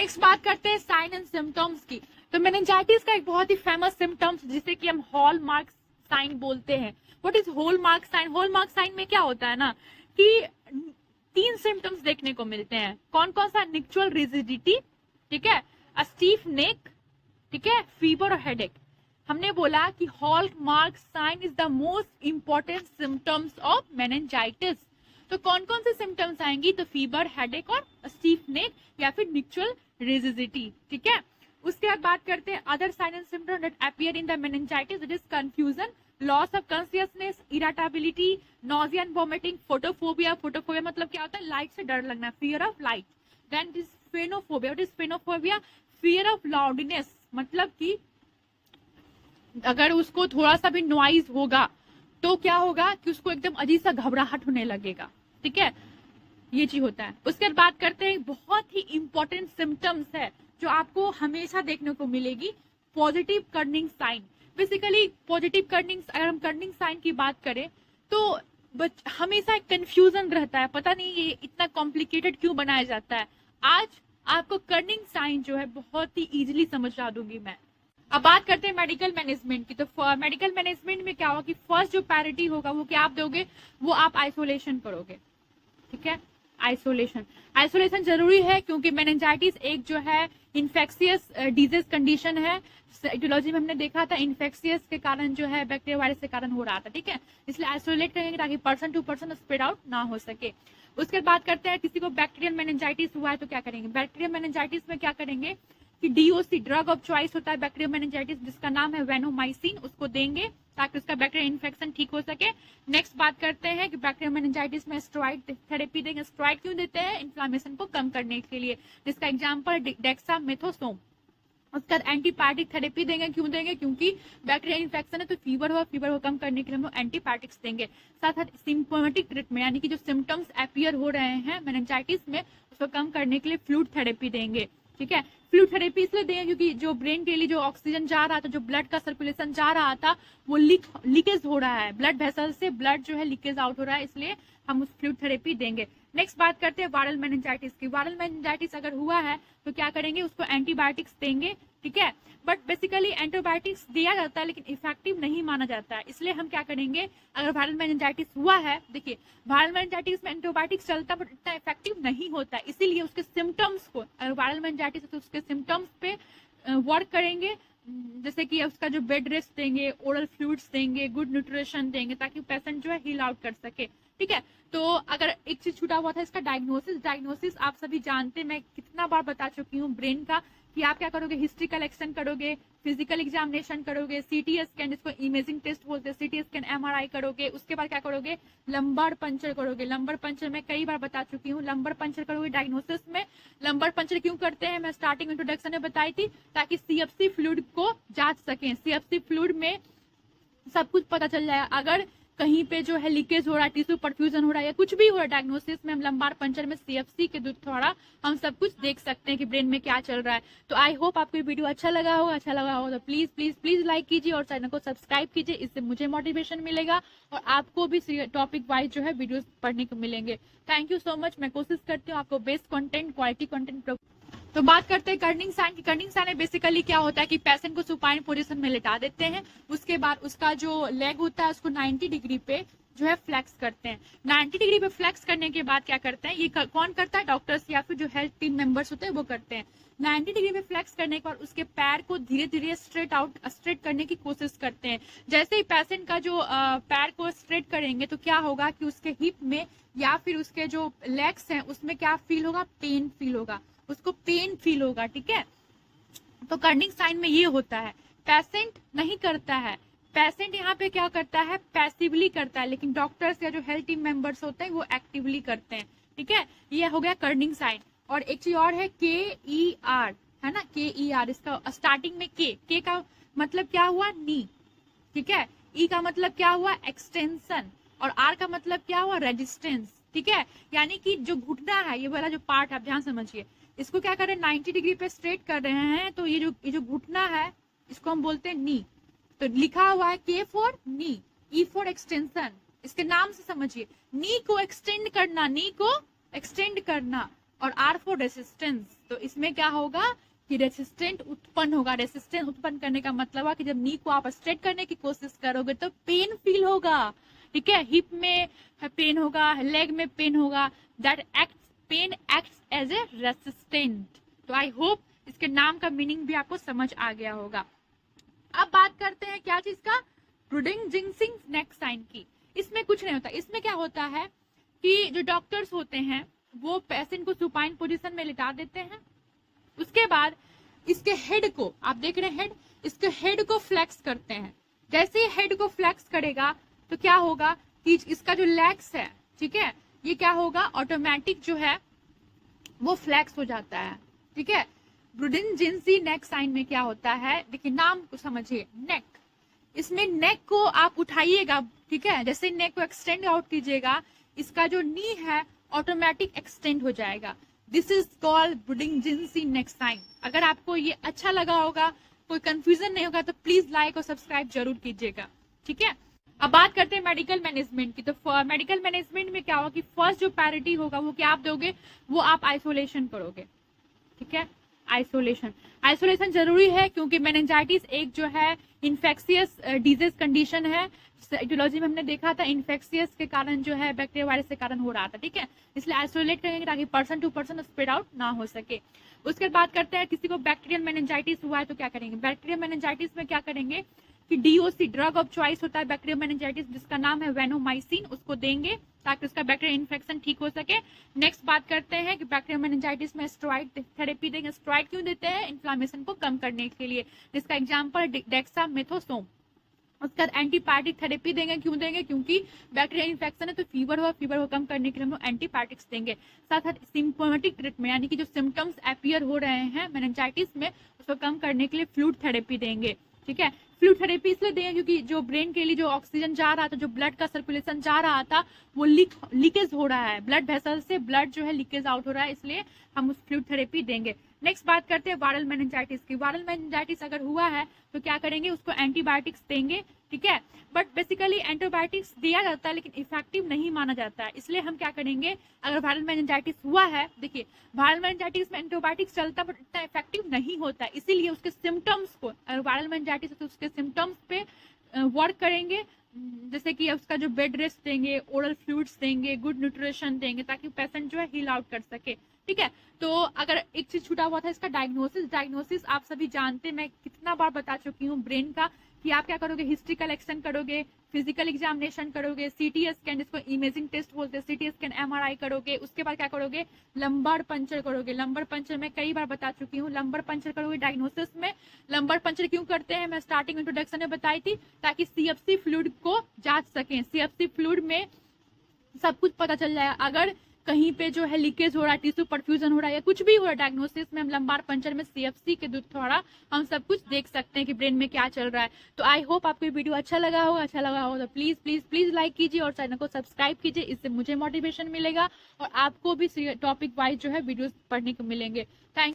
Next बात करते हैं साइन एंड सिम्टम्स की। तो मेनिंजाइटिस का एक बहुत ही फेमस सिम्टम्स जिसे कि हम हॉलमार्क साइन बोलते हैं। What is hallmark sign? Hallmark sign में क्या होता है ना कि 3 सिम्टम्स देखने को मिलते हैं। कौन कौन सा? निक्चुअल रिजिडिटी, ठीक है, अ स्टीफ नेक, ठीक है, फीवर और हेडेक। हमने बोला कि hallmark sign is the most important symptoms of meningitis. तो कौन कौन से सिम्टम्स आएंगी? तो फीवर, हेडेक और स्टीफ नेक या फिर निक्चुअल रिजिडिटी, ठीक है। उसके बाद बात करते हैं other sign and symptoms that appear in the meningitis. It is confusion, loss of consciousness, irritability, nausea and vomiting, photophobia. Photophobia मतलब क्या होता है? लाइट से डर लगना, fear of light. Then it is phenophobia. What is phenophobia? Fear of loudness, मतलब कि अगर उसको थोड़ा सा भी नॉइज होगा तो क्या होगा कि उसको एकदम अजीब सा घबराहट होने लगेगा, ठीक है, ये चीज होता है। उसके बाद बात करते हैं बहुत ही इंपॉर्टेंट सिम्टम्स है जो आपको हमेशा देखने को मिलेगी, positive Kernig sign. Basically positive Kernig, अगर हम कर्निंग साइन की बात करें तो हमेशा कंफ्यूजन रहता है, पता नहीं ये इतना कॉम्प्लिकेटेड क्यों बनाया जाता है। आज आपको कर्निंग साइन जो है बहुत ही इजीली समझा दूंगी मैं। अब बात करते हैं मेडिकल मैनेजमेंट की। तो मेडिकल मैनेजमेंट में क्या होगा कि फर्स्ट जो प्रायोरिटी होगा वो क्या आप दोगे? वो आप आइसोलेशन करोगे, ठीक है। आइसोलेशन जरूरी है क्योंकि मेनिंजाइटिस एक जो है इन्फेक्शियस डिजीज कंडीशन है। एटियोलॉजी में हमने देखा था इन्फेक्शियस के कारण जो है बैक्टीरिया वायरस के कारण हो रहा था, ठीक है। इसलिए आइसोलेट करेंगे ताकि person to person spread out ना हो सके। उसके बाद बात करते हैं किसी को बैक्टीरियल मेनिंजाइटिस हुआ है तो क्या करेंगे? बैक्टीरियल मेनिंजाइटिस में क्या करेंगे कि डीओसी, ड्रग ऑफ चॉइस होता है बैक्टीरियल मेनिंजाइटिस जिसका नाम है वेनोमाइसिन, उसको देंगे ताकि उसका बैक्टीरियल इन्फेक्शन ठीक हो सके। नेक्स्ट बात करते हैं कि बैक्टीरियल मेनिंजाइटिस में स्टेरॉइड थेरेपी देंगे। स्टेरॉइड क्यों देते हैं? इन्फ्लामेशन को कम करने के लिए, जिसका एग्जांपल डेक्सामेथासोन। उसका एंटीबायोटिक थेरेपी देंगे। क्यों देंगे? क्योंकि बैक्टीरियल इन्फेक्शन है तो फीवर को कम करने के लिए हम एंटीबायोटिक्स देंगे। साथ साथ सिम्प्टोमेटिक ट्रीटमेंट यानी कि जो सिम्टम्स अपीयर हो रहे हैं मेनिंजाइटिस में उसको कम करने के लिए फ्लूइड थेरेपी देंगे, ठीक है। फ्लूइड थेरेपी इसलिए देंगे क्योंकि जो ब्रेन के लिए जो ऑक्सीजन जा रहा था, जो ब्लड का सर्कुलेशन जा रहा था वो लीकेज हो रहा है, ब्लड वेसल से ब्लड जो है लीकेज आउट हो रहा है, इसलिए हम उस फ्लूइड थेरेपी देंगे। नेक्स्ट बात करते हैं वायरल मेनिंजाइटिस की। वायरल मेनिंजाइटिस अगर हुआ है तो क्या करेंगे? उसको एंटीबायोटिक्स देंगे, ठीक है। बट बेसिकली एंटीबायोटिक्स दिया जाता है लेकिन इफेक्टिव नहीं माना जाता है, इसलिए हम क्या करेंगे? अगर वायरल मेनिंजाइटिस हुआ है, देखिए वायरल मेनिंजाइटिस में एंटीबायोटिक्स चलता है बट इतना इफेक्टिव नहीं होता है, इसीलिए उसके सिम्टम्स को, अगर वायरल मेनिंजाइटिस है तो उसके सिम्टम्स पे वर्क करेंगे। जैसे कि उसका जो बेड रेस्ट देंगे, ओरल फ्लूइड्स देंगे, गुड न्यूट्रिशन देंगे ताकि पेशेंट जो है हील आउट कर सके, ठीक है। तो अगर एक चीज छूटा हुआ था इसका डायग्नोसिस आप सभी जानते हैं, मैं कितना बार बता चुकी हूँ ब्रेन का कि आप क्या करोगे? हिस्ट्री कलेक्शन करोगे, फिजिकल एग्जामिनेशन करोगे, सीटी स्कैन जिसको इमेजिंग टेस्ट बोलते हैं, सीटी स्कैन, एमआरआई करोगे। उसके बाद क्या करोगे? लंबर पंचर करोगे। लंबर पंचर मैं कई बार बता चुकी हूँ, लंबर पंचर करोगे डायग्नोसिस में। लंबर पंचर क्यों करते हैं मैं स्टार्टिंग इंट्रोडक्शन में बताई थी, ताकि सीएफसी फ्लूइड को जांच सकें। सीएफसी फ्लूइड में सब कुछ पता चल जाए, अगर कहीं पे जो है लीकेज हो रहा है, टिश्यू परफ्यूजन हो रहा है या कुछ भी हो रहा है डायग्नोसिस में, हम लंबार पंचर में सीएफसी के द्वारा हम सब कुछ देख सकते हैं कि ब्रेन में क्या चल रहा है। तो आई होप आपको ये वीडियो अच्छा लगा हो तो प्लीज प्लीज प्लीज लाइक कीजिए और चैनल को सब्सक्राइब कीजिए, इससे मुझे मोटिवेशन मिलेगा और आपको भी टॉपिक वाइज जो है वीडियो पढ़ने को मिलेंगे। Thank you so much. मैं कोशिश करती हूँ आपको बेस्ट कंटेंट, क्वालिटी कंटेंट। तो बात करते हैं कर्निंग साइन की। कर्निंग साइन में बेसिकली क्या होता है कि पेशेंट को सुपाइन पोजीशन में लेटा देते हैं, उसके बाद उसका जो लेग होता है उसको 90 डिग्री पे जो है फ्लेक्स करते हैं। 90 डिग्री पे फ्लेक्स करने के बाद क्या करते हैं? ये कौन करता है? डॉक्टर्स या फिर जो हेल्थ टीम मेंबर्स होते हैं वो करते हैं। 90 डिग्री पे फ्लेक्स करने के बाद उसके पैर को धीरे धीरे स्ट्रेट करने की कोशिश करते हैं। जैसे ही पेशेंट का जो पैर को स्ट्रेट करेंगे तो क्या होगा कि उसके हिप में या फिर उसके जो लेग्स हैं उसमें क्या फील होगा? पेन फील होगा, उसको पेन फील होगा, ठीक है। तो कर्निंग साइन में ये होता है, पेशेंट नहीं करता है, पेशेंट यहाँ पे क्या करता है? पैसिवली करता है, लेकिन डॉक्टर्स या जो हेल्थ टीम मेंबर्स होते हैं वो एक्टिवली करते हैं, ठीक है। ये हो गया कर्निंग साइन। और एक चीज और है KER, है ना, KER। इसका स्टार्टिंग में के का मतलब क्या हुआ? नी, ठीक है। ई का मतलब क्या हुआ? एक्सटेंशन। और आर का मतलब क्या हुआ? रेजिस्टेंस, ठीक है। यानी कि जो घुटना है, ये वाला जो पार्ट आप ध्यान समझिए, इसको क्या कर रहे हैं? 90 डिग्री पे स्ट्रेट कर रहे हैं, तो ये जो घुटना है इसको हम बोलते हैं नी। तो लिखा हुआ है K for knee, E for extension. इसके नाम से समझिए, नी को एक्सटेंड करना, नी को एक्सटेंड करना। और R फॉर रेसिस्टेंस। तो इसमें क्या होगा कि रेसिस्टेंट उत्पन्न होगा। रेसिस्टेंस उत्पन्न करने का मतलब है कि जब नी को आप स्ट्रेट करने की कोशिश करोगे तो पेन फील होगा, ठीक है। हिप में पेन होगा, लेग में पेन होगा, that pain acts as a resistant. तो आई होप इसके नाम का मीनिंग भी आपको समझ आ गया होगा। अब बात करते हैं क्या चीज का, ब्रूडिंग-जिंक्सिंग नेक साइन की। इसमें कुछ नहीं होता। इसमें क्या होता है कि जो डॉक्टर्स होते हैं वो पेशेंट को सुपाइन पोजीशन में लिटा देते हैं, उसके बाद इसके हेड को, आप देख रहे हैं हेड, इसके हेड को फ्लेक्स करते हैं। जैसे ही हेड को फ्लेक्स करेगा तो क्या होगा कि इसका जो लेग्स है, ठीक है, ये क्या होगा ऑटोमेटिक जो है वो फ्लेक्स हो जाता है, ठीक है। ब्रूडिंग-जिंक्सिंग नेक साइन में क्या होता है, देखिए नाम को समझिए, नेक। इसमें नेक को आप उठाइएगा, ठीक है, जैसे नेक को एक्सटेंड आउट कीजिएगा, इसका जो नी है ऑटोमेटिक एक्सटेंड हो जाएगा। This is called Brudzinski neck sign. अगर आपको ये अच्छा लगा होगा, कोई कंफ्यूजन नहीं होगा, तो प्लीज लाइक और सब्सक्राइब जरूर कीजिएगा, ठीक है। अब बात करते हैं मेडिकल मैनेजमेंट की। तो मेडिकल मैनेजमेंट में क्या होगा कि फर्स्ट जो प्रायोरिटी होगा वो क्या आप दोगे, वो आप आइसोलेशन करोगे, ठीक है। आइसोलेशन जरूरी है क्योंकि मेनिंजाइटिस एक जो है इन्फेक्शियस डिजीज कंडीशन है। एटियोलॉजी में हमने देखा था इन्फेक्शियस के कारण जो है बैक्टीरिया वायरस के कारण हो रहा था, ठीक है। इसलिए आइसोलेट करेंगे ताकि person to person spread out ना हो सके। उसके बाद बात करते हैं किसी को बैक्टीरियल मेनिंजाइटिस हुआ है तो क्या करेंगे। बैक्टीरियल मेनिंजाइटिस में क्या करेंगे कि DOC ड्रग ऑफ चॉइस होता है बैक्टीरियल मेनिंजाइटिस, जिसका नाम है वेनोमाइसिन, उसको देंगे ताकि उसका बैक्टीरियल इन्फेक्शन ठीक हो सके। नेक्स्ट बात करते हैं कि बैक्टीरियल मेनिंजाइटिस में स्टेरॉइड थेरेपी देंगे। स्टेरॉइड क्यों देते हैं, इन्फ्लामेशन को कम करने के लिए, जिसका एग्जांपल डेक्सामेथासोन। उसके बाद एंटीबायोटिक थेरेपी देंगे, क्यों देंगे, क्योंकि बैक्टीरियल इन्फेक्शन है तो फीवर को कम करने के लिए हम लोग एंटीबायोटिक्स देंगे। साथ साथ सिम्प्टोमेटिक ट्रीटमेंट यानी कि जो सिम्टम्स अपीयर हो रहे हैं मेनिंजाइटिस में उसको कम करने के लिए फ्लूइड थेरेपी देंगे, ठीक है। फ्लूइड थेरेपी इसलिए देंगे क्योंकि जो ब्रेन के लिए जो ऑक्सीजन जा रहा था, जो ब्लड का सर्कुलेशन जा रहा था, वो लीकेज हो रहा है, ब्लड वेसल से ब्लड जो है लीकेज आउट हो रहा है, इसलिए हम उस फ्लूइड थेरेपी देंगे। नेक्स्ट बात करते हैं वायरल मेनिंजाइटिस की। वायरल मेनिंजाइटिस अगर हुआ है तो क्या करेंगे, उसको एंटीबायोटिक्स देंगे, ठीक है। बट बेसिकली एंटीबायोटिक्स दिया जाता है लेकिन इफेक्टिव नहीं माना जाता है, इसलिए हम क्या करेंगे, अगर वायरल मेनिंजाइटिस हुआ है, देखिए वायरल मेनिंजाइटिस में एंटीबायोटिक्स चलता है बट इतना इफेक्टिव नहीं होता है, इसीलिए उसके सिम्टम्स को, अगर वायरल मेनिंजाइटिस है तो उसके सिम्टम्स पे वर्क करेंगे। जैसे कि उसका जो बेड रेस्ट देंगे, ओरल फ्लूइड्स देंगे, गुड न्यूट्रिशन देंगे ताकि पेशेंट जो है हील आउट कर सके, ठीक है। तो अगर एक चीज छूटा हुआ था इसका डायग्नोसिस आप सभी जानते हैं, मैं कितना बार बता चुकी हूँ ब्रेन का, कि आप क्या करोगे, हिस्ट्री कलेक्शन करोगे, फिजिकल एग्जामिनेशन करोगे, सीटी स्कैन जिसको इमेजिंग टेस्ट बोलते हैं, सीटी स्कैन MRI करोगे, उसके बाद क्या करोगे, लंबर पंचर करोगे। लंबर पंचर मैं कई बार बता चुकी हूँ, लंबर पंचर करोगे डायग्नोसिस में। लंबर पंचर क्यों करते हैं, मैं स्टार्टिंग इंट्रोडक्शन में बताई थी, ताकि CFC फ्लूइड को जांच सकें। CFC फ्लूइड में सब कुछ पता चल जाए, अगर कहीं पे जो है लीकेज हो रहा है, टिश्यू परफ्यूजन हो रहा है या कुछ भी हो रहा है, डायग्नोसिस में हम लंबार पंचर में CFC के द्वारा हम सब कुछ देख सकते हैं कि ब्रेन में क्या चल रहा है। तो आई होप आपको ये वीडियो अच्छा लगा होगा तो प्लीज प्लीज प्लीज लाइक कीजिए और चैनल को सब्सक्राइब कीजिए, इससे मुझे मोटिवेशन मिलेगा और आपको भी टॉपिक वाइज जो है वीडियोस पढ़ने को मिलेंगे। थैंक